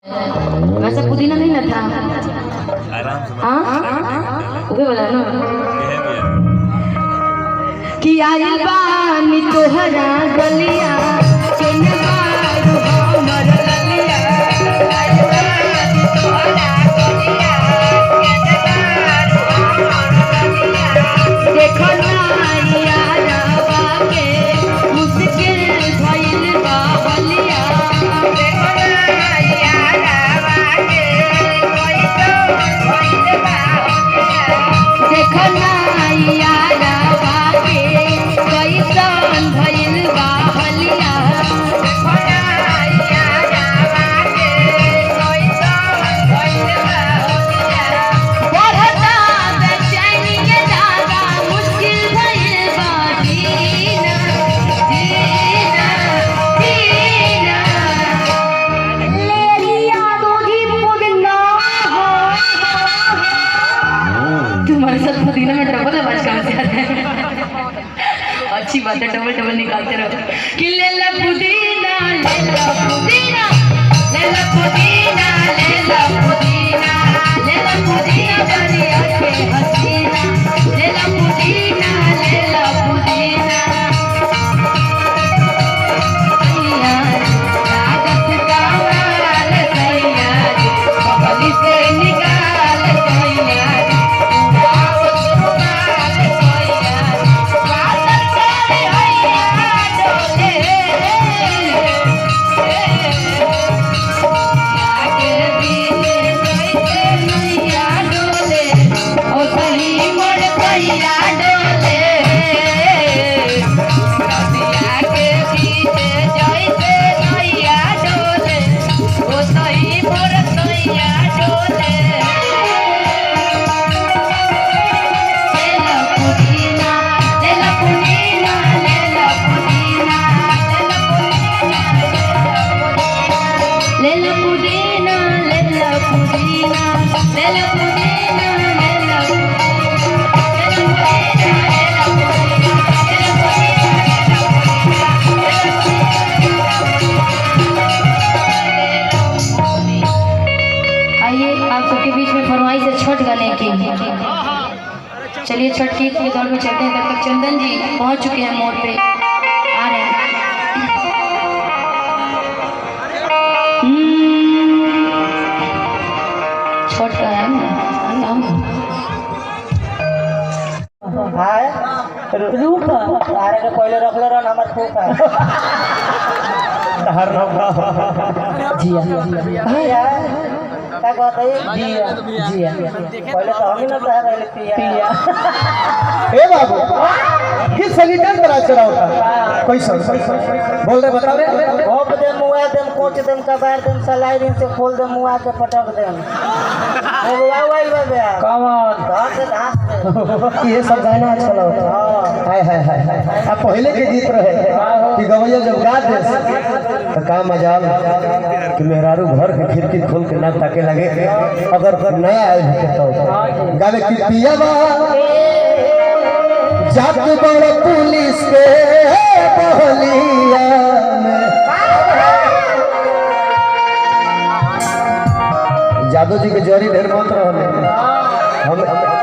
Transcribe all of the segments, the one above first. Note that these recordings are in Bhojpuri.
वैसे पुदीना नहीं ना था। आराम से हाँ उगे वाला ना कि आइल बानी तोहरा गलिया के नवारू हमर ललिया आइल बानी तोहरा गलिया के नवारू हमर ललिया देखो ना यारवा के मुश्किल भइल बा बलिया देखो ना यारवा के कोई तो भइल बा देखो ना यारवा के कैसन भइल बा हलिया देखो ना यारवा के कैसन भइल बा हलिया बढ़ता बेचैनी के दागा मुश्किल भइल बा दीना दीना दीना लेरिया दूधी पुदीना तुम्हारे साथ पुदीना में डबल आवाज कहाँ से आता है? अच्छी बात है, डबल डबल निकालते रहो कि ले ला पुदीना ले ला पुदीना ले ला पुदीना ले ला पुदीना ले ला पुदीना दरिया के हसीना ले ला पुदीना ले ला पुदीना सैया लागत कावाल सैया बगली से निकाल सैया छठ गाने की। चलिए छठ गीत के दौर में चलते हैं। तब तक चंदन जी पहुंच चुके हैं मोड़ पे, आ रहे हैं। छठ का है रूप तारे के पहले रखले रहन हमर फूक है हर जिया क्या कहते हैं जिया जिया पहले तो हम ही ना कह रहे पिया ए बाबू किस संगीतन पर चढ़ा होता कोई सर बोल रहे बता रहे भोप दे मुआ दे कोच दे कबार दे सलाई दिन से खोल दे मुआ के पटक दे एगो आवाई बे कौन धान से घास ये सब गाना चला होता हाय हाय हाय अब पहले के गीत रहे कि गवैया जब गा दे तो का मजा कि मेहरारू घर के खिड़की खोल के ना ताके लगे अगर नया आए तो गावे की पिया बा जात बड़ पुलिस के बहलिया में जादू जी के जरी ढेर मत रहने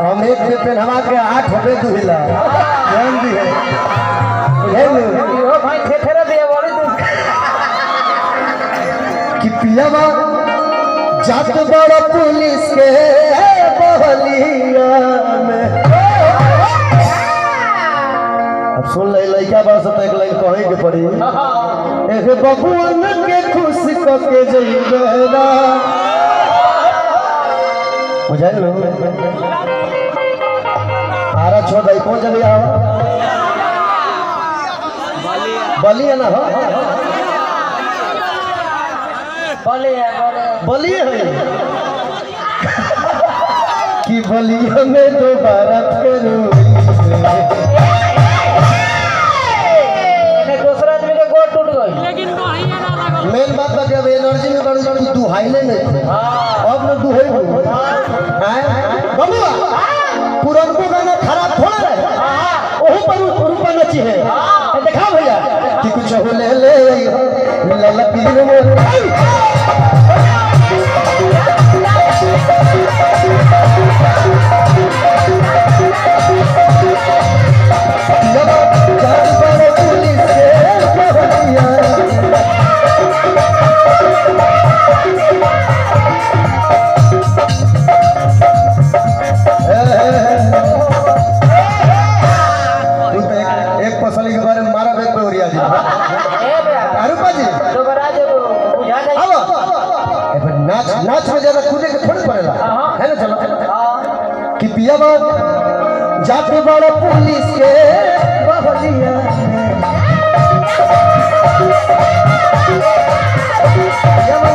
हम एक पे पहनवा के 8 होबे दुहिला ध्यान दी है ओ भाई थेथरा दे बड़ी तू कि पिया बा जात बड़ पुलिस के बहलिया में। अब सुन ले लइका बस तो एक लाइन कहे के पड़ी ए बबुअन के खुश क के जइबे ना बुझाई लो आरा छोड़ दई कौन जगह आवा बलिया ना हो बलिया है कि बलिया में दोबारा फिर दूसरा आदमी के गोड़ टूट गई मेन बात बा जब एनर्जी में बड़ी बड़ी दुहाइले नहीं अब न दुहई हैं बबुआ पुरनको गाना खराब थोड़ा रहे ओहू पर रूपा नची है देखा भैया कि कुछ हो ले ले ललपीर मोर पियावा जाके बड़ा पुलिस के बहलिया में। पियावा